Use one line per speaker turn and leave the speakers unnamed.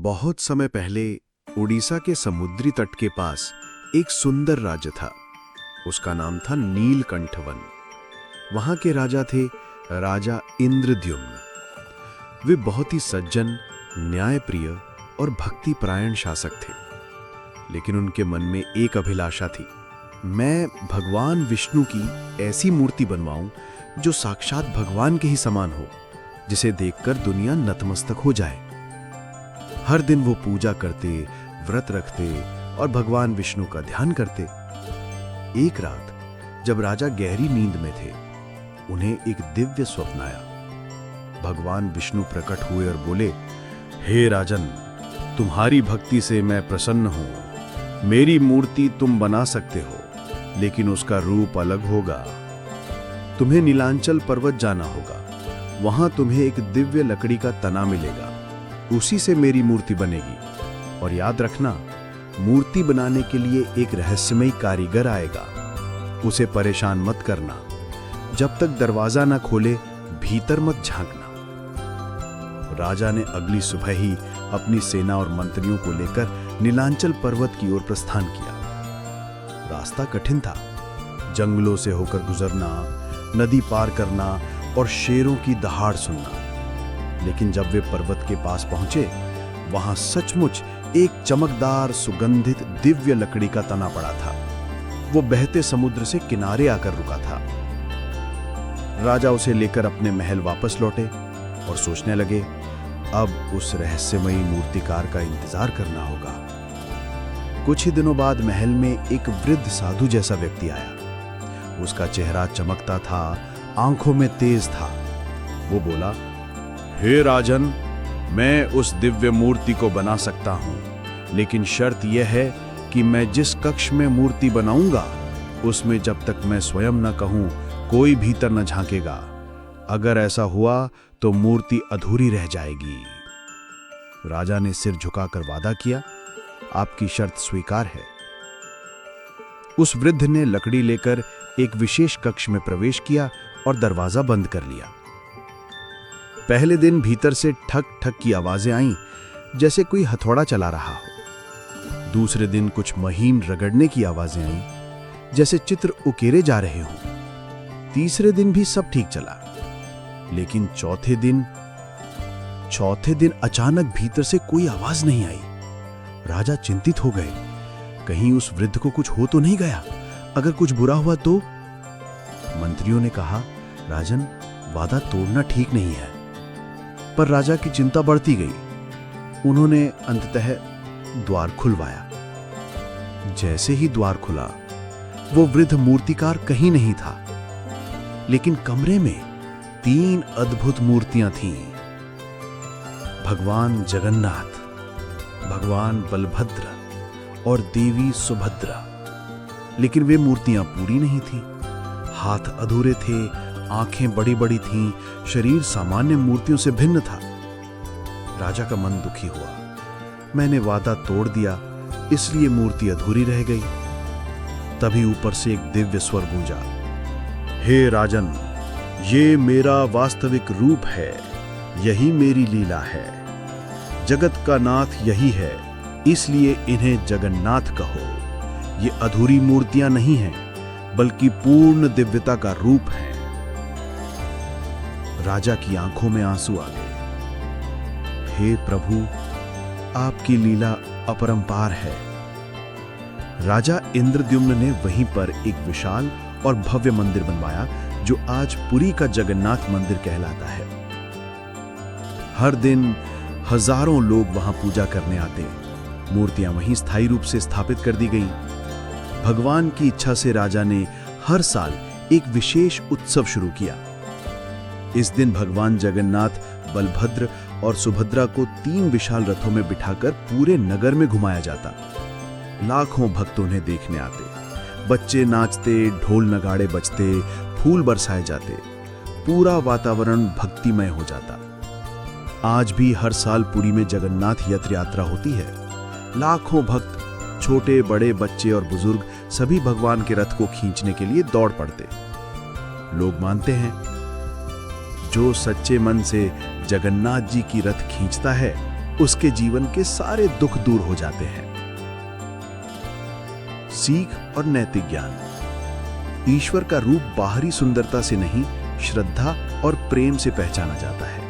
बहुत समय पहले उड़ीसा के समुद्री तट के पास एक सुंदर राज्य था। उसका नाम था नीलकंठवन। वहां के राजा थे राजा इंद्रद्युम्न। वे बहुत ही सज्जन, न्यायप्रिय और भक्तिपरायण शासक थे। लेकिन उनके मन में एक अभिलाषा थी, मैं भगवान विष्णु की ऐसी मूर्ति बनवाऊं जो साक्षात भगवान के ही समान हो, जिसे देखकर दुनिया नतमस्तक हो जाए। हर दिन वो पूजा करते, व्रत रखते और भगवान विष्णु का ध्यान करते। एक रात जब राजा गहरी नींद में थे, उन्हें एक दिव्य स्वप्न आया। भगवान विष्णु प्रकट हुए और बोले, हे राजन, तुम्हारी भक्ति से मैं प्रसन्न हूं। मेरी मूर्ति तुम बना सकते हो, लेकिन उसका रूप अलग होगा। तुम्हें नीलांचल पर्वत जाना होगा। वहां तुम्हें एक दिव्य लकड़ी का तना मिलेगा, उसी से मेरी मूर्ति बनेगी। और याद रखना, मूर्ति बनाने के लिए एक रहस्यमयी कारीगर आएगा। उसे परेशान मत करना। जब तक दरवाजा ना खोले, भीतर मत झांकना। राजा ने अगली सुबह ही अपनी सेना और मंत्रियों को लेकर नीलांचल पर्वत की ओर प्रस्थान किया। रास्ता कठिन था। जंगलों से होकर गुजरना, नदी पार करना और शेरों की दहाड़ सुनना। लेकिन जब वे पर्वत के पास पहुंचे, वहां सचमुच एक चमकदार, सुगंधित दिव्य लकड़ी का तना पड़ा था। वो बहते समुद्र से किनारे आकर रुका था। राजा उसे लेकर अपने महल वापस लौटे और सोचने लगे, अब उस रहस्यमयी मूर्तिकार का इंतजार करना होगा। कुछ ही दिनों बाद महल में एक वृद्ध साधु जैसा व्यक्ति आया। उसका चेहरा चमकता था, आंखों में तेज था। वो बोला, हे राजन, मैं उस दिव्य मूर्ति को बना सकता हूं, लेकिन शर्त यह है कि मैं जिस कक्ष में मूर्ति बनाऊंगा, उसमें जब तक मैं स्वयं न कहूं, कोई भीतर न झांकेगा। अगर ऐसा हुआ तो मूर्ति अधूरी रह जाएगी। राजा ने सिर झुकाकर वादा किया, आपकी शर्त स्वीकार है। उस वृद्ध ने लकड़ी लेकर एक विशेष कक्ष में प्रवेश किया और दरवाजा बंद कर लिया। पहले दिन भीतर से ठक ठक की आवाजें आईं, जैसे कोई हथौड़ा चला रहा हो। दूसरे दिन कुछ महीन रगड़ने की आवाजें आईं, जैसे चित्र उकेरे जा रहे हों। तीसरे दिन भी सब ठीक चला, लेकिन चौथे दिन अचानक भीतर से कोई आवाज नहीं आई। राजा चिंतित हो गए, कहीं उस वृद्ध को कुछ हो तो नहीं गया? अगर कुछ बुरा हुआ तो? मंत्रियों ने कहा, राजन, वादा तोड़ना ठीक नहीं है। पर राजा की चिंता बढ़ती गई। उन्होंने अंततः द्वार खुलवाया। जैसे ही द्वार खुला, वो वृद्ध मूर्तिकार कहीं नहीं था, लेकिन कमरे में 3 अद्भुत मूर्तियां थीं। भगवान जगन्नाथ, भगवान बलभद्र और देवी सुभद्रा। लेकिन वे मूर्तियां पूरी नहीं थीं। हाथ अधूरे थे, आंखें बड़ी बड़ी थीं, शरीर सामान्य मूर्तियों से भिन्न था। राजा का मन दुखी हुआ। मैंने वादा तोड़ दिया, इसलिए मूर्ति अधूरी रह गई। तभी ऊपर से एक दिव्य स्वर गूंजा, हे राजन, ये मेरा वास्तविक रूप है, यही मेरी लीला है। जगत का नाथ यही है, इसलिए इन्हें जगन्नाथ कहो। ये अधूरी मूर्तियां नहीं हैं, बल्कि पूर्ण दिव्यता का रूप है। राजा की आंखों में आंसू आ गए। हे प्रभु, आपकी लीला अपरंपार है। राजा इंद्रद्युम्न ने वहीं पर एक विशाल और भव्य मंदिर बनवाया, जो आज पुरी का जगन्नाथ मंदिर कहलाता है। हर दिन हजारों लोग वहां पूजा करने आते। मूर्तियां वहीं स्थायी रूप से स्थापित कर दी गईं। भगवान की इच्छा से राजा ने हर साल एक विशेष उत्सव शुरू किया। इस दिन भगवान जगन्नाथ, बलभद्र और सुभद्रा को 3 विशाल रथों में बिठाकर पूरे नगर में घुमाया जाता। लाखों भक्त उन्हें देखने आते। बच्चे नाचते, ढोल नगाड़े बजते, फूल बरसाए जाते। पूरा वातावरण भक्तिमय हो जाता। आज भी हर साल पुरी में जगन्नाथ रथ यात्रा होती है। लाखों भक्त, छोटे बड़े, बच्चे और बुजुर्ग, सभी भगवान के रथ को खींचने के लिए दौड़ पड़ते। लोग मानते हैं, जो सच्चे मन से जगन्नाथ जी की रथ खींचता है, उसके जीवन के सारे दुख दूर हो जाते हैं। सीख और नैतिक ज्ञान। ईश्वर का रूप बाहरी सुंदरता से नहीं, श्रद्धा और प्रेम से पहचाना जाता है।